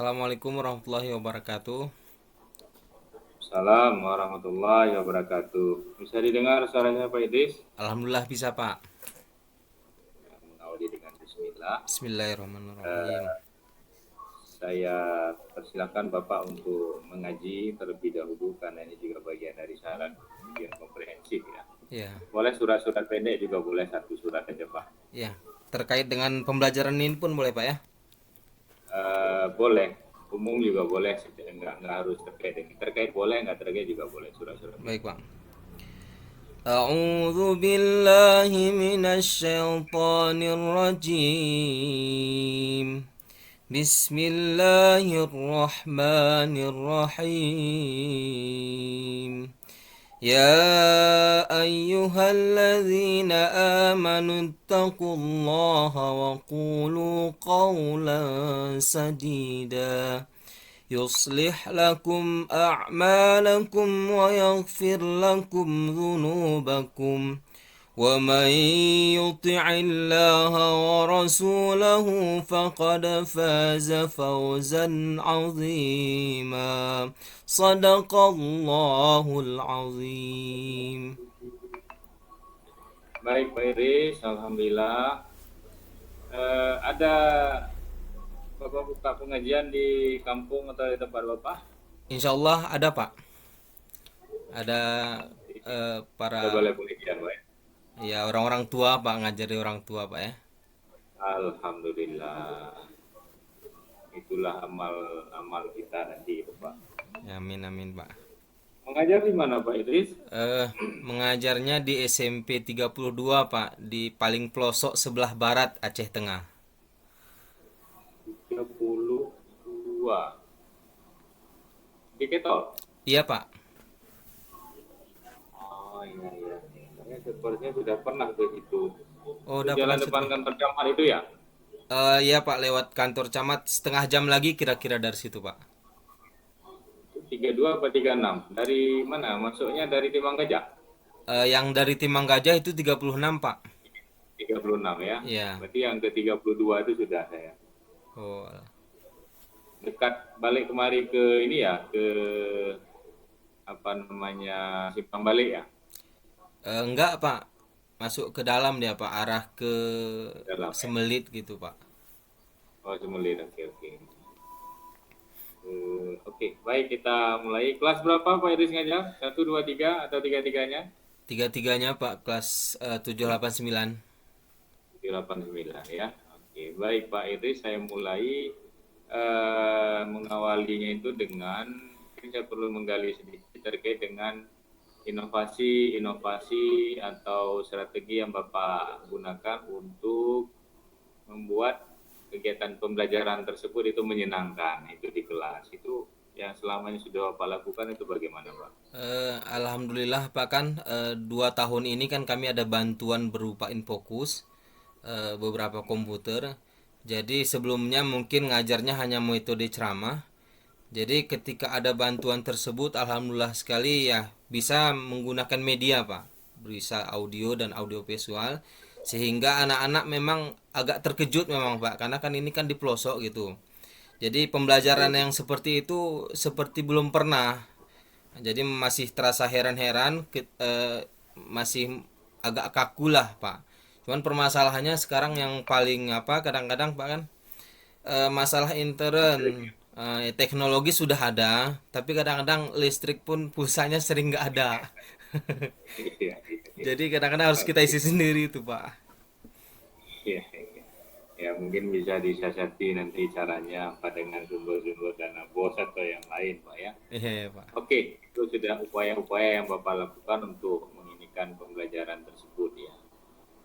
Assalamualaikum warahmatullahi wabarakatuh. Salam warahmatullahi wabarakatuh. Bisa didengar suaranya Pak Idris? Alhamdulillah bisa Pak. Mengawali dengan Bismillah. Bismillahirrahmanirrahim. Eh, saya persilakan Bapak untuk mengaji terlebih dahulu karena ini juga bagian dari syarat ujian komprehensif ya. Ya, Boleh surat-surat pendek juga boleh satu surat aja Pak. ya. Terkait dengan pembelajaran ini pun boleh Pak ya? Boleh, umum juga boleh, nggak harus terkait boleh, nggak terkait juga boleh surat-surat Baik pendek. Pak. A'udzu billahi minasyaitonir rajim. Bismillahirrahmanirrahim. يا أيها الذين آمنوا اتقوا الله وقولوا قولا سديدا يصلح لكم أعمالكم ويغفر لكم ذنوبكم ومن يطع الله ورسوله فقد فاز فوزا عظيما صدق الله العظيم. Baik Pak Idris, Alhamdulillah. Ada Bapak buka pengajian di kampung atau di tempat Bapak? Insya Allah ada Pak, ada Ada para balai pengajian, Pak. ya orang-orang tua Pak, ngajari orang tua Pak ya. Alhamdulillah. Itulah amal kita nanti itu, Pak. Ya, amin amin Pak. Mengajar di mana, Pak Idris? Mengajarnya di SMP 32 Pak, di paling pelosok sebelah barat Aceh Tengah. 32. Di Ketol. Iya Pak. Oh iya iya. Saya sepertinya sudah pernah ke situ. Oh, Itu udah pernah jalan depan situ. kantor camat itu ya? Iya Pak, lewat kantor camat setengah jam lagi kira-kira dari situ Pak. 32 apa 36? Dari mana? Masuknya dari Timang Gajah? Yang dari Timang Gajah itu 36 Pak. 36 ya. Iya. Berarti yang ke 32 itu sudah saya. Oh, Dekat balik kemari ke ini ya, ke apa namanya, Simpang Balik ya. enggak Pak. Masuk ke dalam dia Pak, arah ke Dalam ya. Semelit gitu Pak. Oh, Semelit. Oke, oke. Oke, baik kita mulai. Kelas berapa Pak Iris ngajar? Satu, dua, tiga atau tiga-tiganya? Tiga-tiganya Pak, kelas 789. 89 ya. Oke, baik Pak Iris, saya mulai mengawalinya itu dengan saya perlu menggali sedikit terkait dengan inovasi-inovasi atau strategi yang Bapak gunakan untuk membuat kegiatan pembelajaran tersebut itu menyenangkan itu di kelas. Itu yang selama ini sudah Bapak lakukan itu bagaimana Pak? Alhamdulillah Pak kan 2 tahun ini kan kami ada bantuan berupa Infokus, beberapa komputer. Jadi sebelumnya mungkin ngajarnya hanya metode ceramah. Jadi ketika ada bantuan tersebut, alhamdulillah sekali ya bisa menggunakan media Pak, bisa audio dan audio visual, sehingga anak-anak memang agak terkejut memang Pak, karena kan ini kan di pelosok gitu. Jadi pembelajaran yang seperti itu seperti belum pernah. Jadi masih terasa heran-heran, masih agak kaku lah Pak. Cuman permasalahannya sekarang yang paling apa kadang-kadang Pak kan masalah intern, teknologi sudah ada, tapi kadang-kadang listrik pun pulsanya sering nggak ada. Iya, iya. Jadi kadang-kadang harus kita Oke. isi sendiri tuh Pak. Iya, iya. Ya mungkin bisa disiasati nanti caranya apa dengan sumber-sumber dana bos atau yang lain Pak ya. Iya Pak. Oke, itu sudah upaya-upaya yang Bapak lakukan untuk menginikan pembelajaran tersebut ya.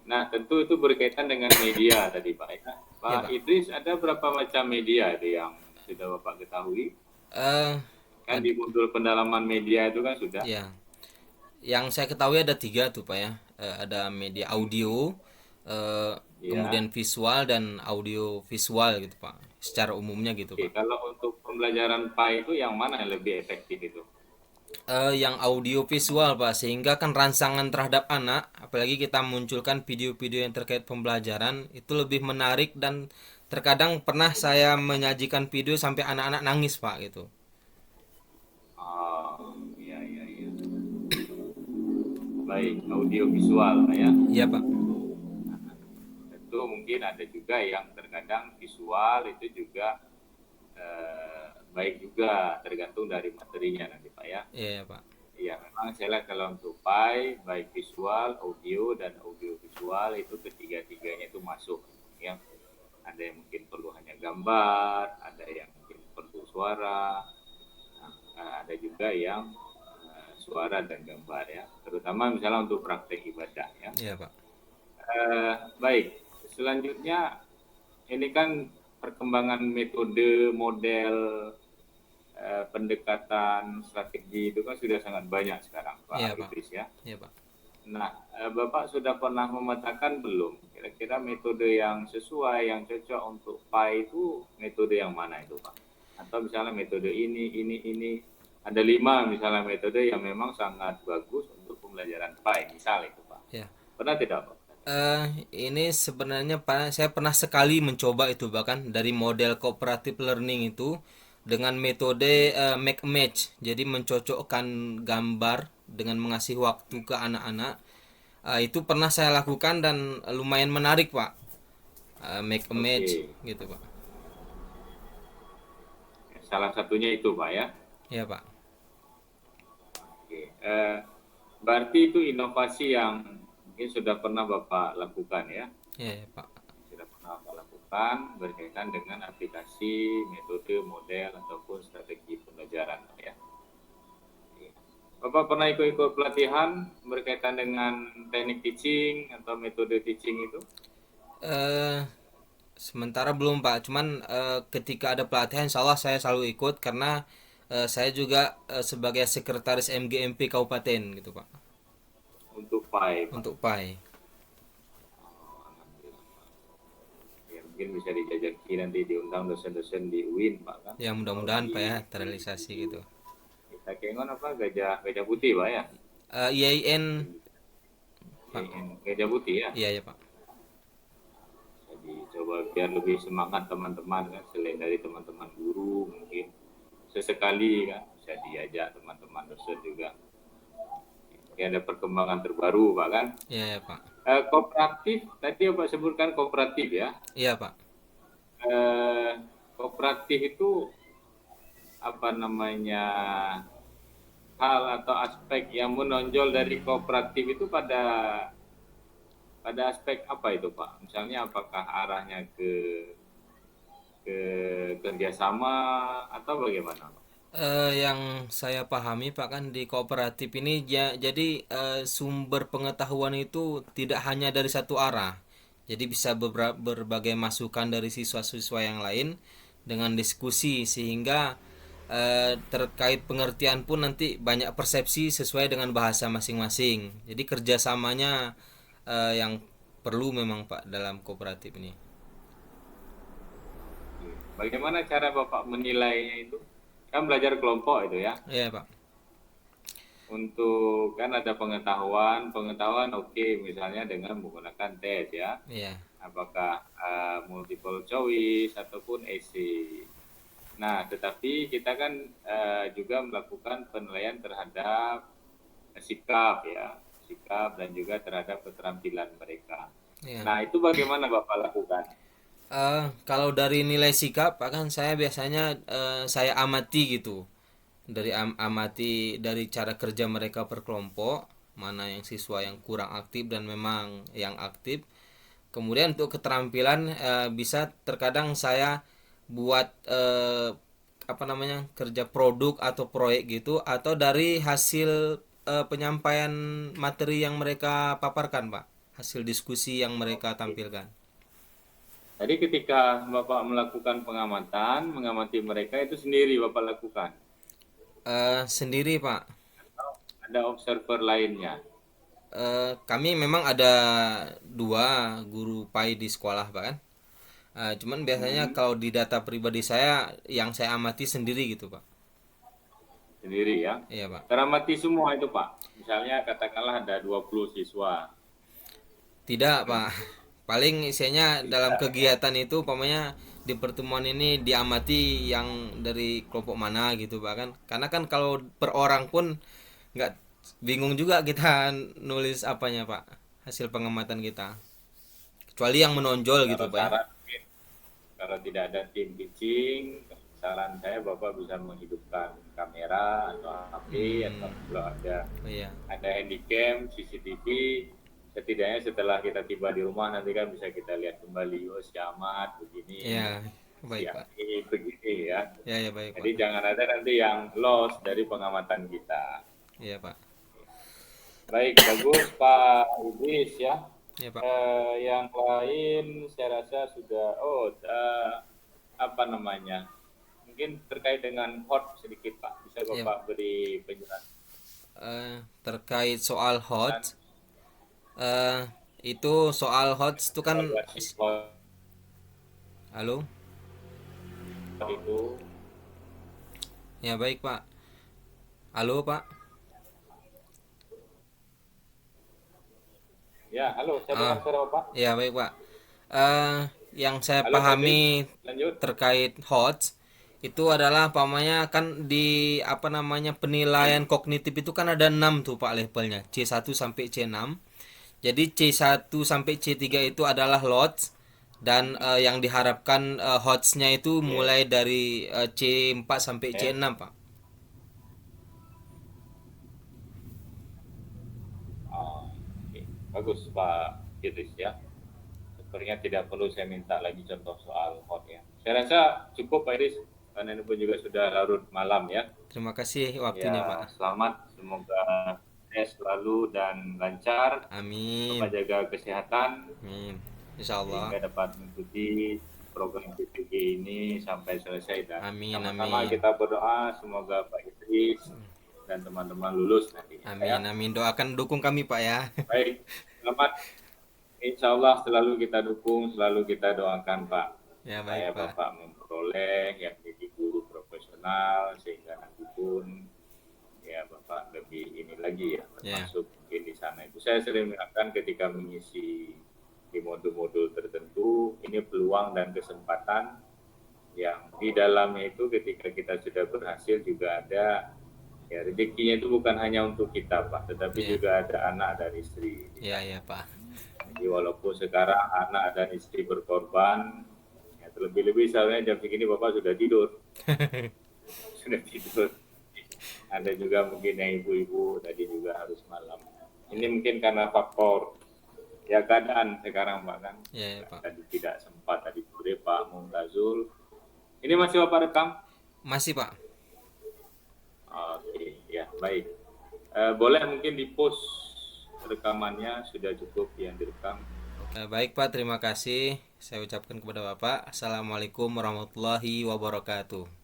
Nah, tentu itu berkaitan dengan media tadi Pak ya. Iya Pak Pak. Idris, ada berapa macam media itu yang sudah Bapak ketahui? Eh Kan di modul pendalaman media itu kan sudah. ya, yang saya ketahui ada tiga tuh Pak ya. Ada media audio, Ya. kemudian visual dan audio visual gitu Pak. Secara umumnya gitu Oke, Pak. kalau untuk pembelajaran PAI itu yang mana yang lebih efektif itu? Yang audio visual Pak, sehingga kan rangsangan terhadap anak, apalagi kita munculkan video-video yang terkait pembelajaran itu lebih menarik dan terkadang pernah saya menyajikan video sampai anak-anak nangis Pak gitu. Oh, iya, iya, iya. Baik, audio visual Pak ya. Iya Pak. Tentu mungkin ada juga yang terkadang visual itu juga baik juga, tergantung dari materinya nanti Pak ya. Iya ya, Pak. Iya, memang saya lihat kalau untuk Pi, baik visual, audio, dan audio visual itu ketiga-tiganya itu masuk. Ya. Ada yang mungkin perlu hanya gambar, ada yang mungkin perlu suara, ada juga yang suara dan gambar ya. Terutama misalnya untuk praktek ibadah ya. Iya Pak. Baik, selanjutnya ini kan perkembangan metode, model, pendekatan, strategi itu kan sudah sangat banyak sekarang Pak Iya Pak. Lutris ya. Iya Pak. Nah, Bapak sudah pernah memetakan belum kira-kira metode yang sesuai, yang cocok untuk PAI itu metode yang mana itu Pak? Atau misalnya metode ini, ada 5 misalnya metode yang memang sangat bagus untuk pembelajaran PAI, misal itu Pak. Iya. Pernah tidak Pak? Ini sebenarnya Pak, saya pernah sekali mencoba itu bahkan dari model cooperative learning itu dengan metode make a match. Jadi mencocokkan gambar dengan mengasih waktu ke anak-anak. Itu pernah saya lakukan dan lumayan menarik Pak. Make a match Oke, gitu Pak. salah satunya itu Pak ya. Iya Pak. Oke. Berarti itu inovasi yang mungkin sudah pernah Bapak lakukan ya. Iya ya, Pak. Sudah pernah Bapak lakukan berkaitan dengan aplikasi, metode, model, ataupun strategi pembelajaran ya. Bapak pernah ikut-ikut pelatihan berkaitan dengan teknik teaching atau metode teaching itu? Eh Sementara belum Pak, cuman ketika ada pelatihan insya Allah saya selalu ikut karena saya juga sebagai sekretaris MGMP Kabupaten gitu Pak, Untuk PAI, Pak. untuk PAI. Ya, mungkin bisa dijajaki nanti diundang dosen-dosen di UIN, Pak kan? Ya Atau mudah-mudahan Pak di ya terrealisasi gitu. kita kengon apa gajah gajah putih, Pak ya? IAIN Ya, Pak. gajah putih ya. Iya ya Pak. Jadi coba biar lebih semangat teman-teman kan, selain dari teman-teman guru mungkin sesekali kan bisa diajak teman-teman dosen juga. Ya, ada perkembangan terbaru, Pak kan? Iya ya Pak. Kooperatif tadi Bapak sebutkan kooperatif ya. Iya Pak. Eh, Kooperatif itu apa namanya hal atau aspek yang menonjol dari kooperatif itu pada aspek apa itu Pak? Misalnya apakah arahnya ke kerjasama atau bagaimana Pak? Yang saya pahami Pak kan di kooperatif ini jadi sumber pengetahuan itu tidak hanya dari satu arah. Jadi bisa berbagai masukan dari siswa-siswa yang lain dengan diskusi sehingga terkait pengertian pun nanti banyak persepsi sesuai dengan bahasa masing-masing. Jadi kerjasamanya yang perlu memang Pak dalam kooperatif ini. Bagaimana cara Bapak menilainya itu? Kan belajar kelompok itu ya. Iya Pak. Untuk kan ada pengetahuan oke, misalnya dengan menggunakan tes ya. Iya. Apakah multiple choice ataupun essay. Nah, tetapi kita kan juga melakukan penilaian terhadap sikap ya, sikap dan juga terhadap keterampilan mereka. Iya. Nah, itu bagaimana Bapak lakukan? Kalau dari nilai sikap, kan saya biasanya saya amati gitu, dari amati dari cara kerja mereka per kelompok, mana yang siswa yang kurang aktif dan memang yang aktif. Kemudian untuk keterampilan bisa terkadang saya buat apa namanya kerja produk atau proyek gitu, atau dari hasil penyampaian materi yang mereka paparkan, Pak, hasil diskusi yang mereka tampilkan. Jadi ketika Bapak melakukan pengamatan, mengamati mereka itu sendiri Bapak lakukan. Sendiri Pak. Ada observer lainnya. Kami memang ada dua guru PAI di sekolah Pak kan. Cuman biasanya kalau di data pribadi saya yang saya amati sendiri gitu Pak. Sendiri ya. Iya Pak. Teramati semua itu Pak. Misalnya katakanlah ada 20 siswa. Tidak Pak. paling isinya dalam bisa ya. kegiatan itu umpamanya di pertemuan ini diamati yang dari kelompok mana gitu Pak kan, karena kan kalau per orang pun nggak, bingung juga kita nulis apanya Pak, hasil pengamatan kita, kecuali yang menonjol gitu Kalau Pak ya. saran mungkin kalau tidak ada tim pitching, saran saya Bapak bisa menghidupkan kamera atau HP atau Hmm, kalau oh iya, ada handycam, CCTV, setidaknya setelah kita tiba di rumah nanti kan bisa kita lihat kembali, oh si Ahmad begini, iya, si baik Pak, Ani begini ya. ya ya baik Jadi Pak, jangan ada nanti yang loss dari pengamatan kita. iya Pak, Baik, bagus Pak Idris ya. ya Pak. Yang lain saya rasa sudah, apa namanya, mungkin terkait dengan hot sedikit Pak, bisa Ya, Bapak beri penjelasan terkait soal hot, eh itu soal hot itu kan, evaluasi hot halo, itu. ya baik Pak, halo Pak, Ya, halo, saya ah dengar suara Bapak. ya baik Pak. eh yang saya Halo Pak Idris, pahami lanjut. terkait HOTS itu adalah pamannya kan di apa namanya penilaian kognitif itu kan ada 6 tuh Pak levelnya, C1 sampai C6. Jadi C1 sampai C3 itu adalah LOTS, dan yang diharapkan HOTS-nya itu Oke, mulai dari C4 sampai oke. C6 Pak. Oke. Bagus Pak Idris ya. Sepertinya tidak perlu saya minta lagi contoh soal hot ya. Saya rasa cukup Pak Idris, karena ini pun juga sudah larut malam ya. Terima kasih waktunya Ya, Pak. selamat. Semoga selalu dan lancar. Bapak Amin. jaga kesehatan Amin. Insya Allah. sehingga dapat mengikuti program PPG ini sampai selesai dan Amin sama-sama amin. kita berdoa semoga Pak Idris dan teman-teman lulus nantinya Amin ya. amin. Doakan dukung kami Pak ya. Baik, selamat. Insya Allah selalu kita dukung, selalu kita doakan Pak Ya supaya baik Pak. Bapak memperoleh yang jadi guru profesional sehingga nanti pun ya Bapak lebih ini lagi ya Ya. termasuk mungkin di sana itu saya sering mengatakan ketika mengisi di modul-modul tertentu ini peluang dan kesempatan yang di dalamnya itu ketika kita sudah berhasil juga ada ya rezekinya itu bukan hanya untuk kita Pak tetapi Ya. juga ada anak dan istri di Ya sana. ya Pak. Jadi walaupun sekarang anak dan istri berkorban ya terlebih-lebih sebenarnya jam segini Bapak sudah tidur sudah tidur. Ada juga mungkin yang ibu-ibu tadi juga harus malam. Ini Ya. mungkin karena faktor ya keadaan sekarang Pak kan. Ya, ya Pak. Tadi tidak sempat tadi sore Pak Mumtazul. Ini masih Bapak rekam? Masih Pak. Oke, ya baik. Boleh mungkin di post rekamannya sudah cukup yang direkam. Baik Pak, terima kasih. Saya ucapkan kepada Bapak. Assalamualaikum warahmatullahi wabarakatuh.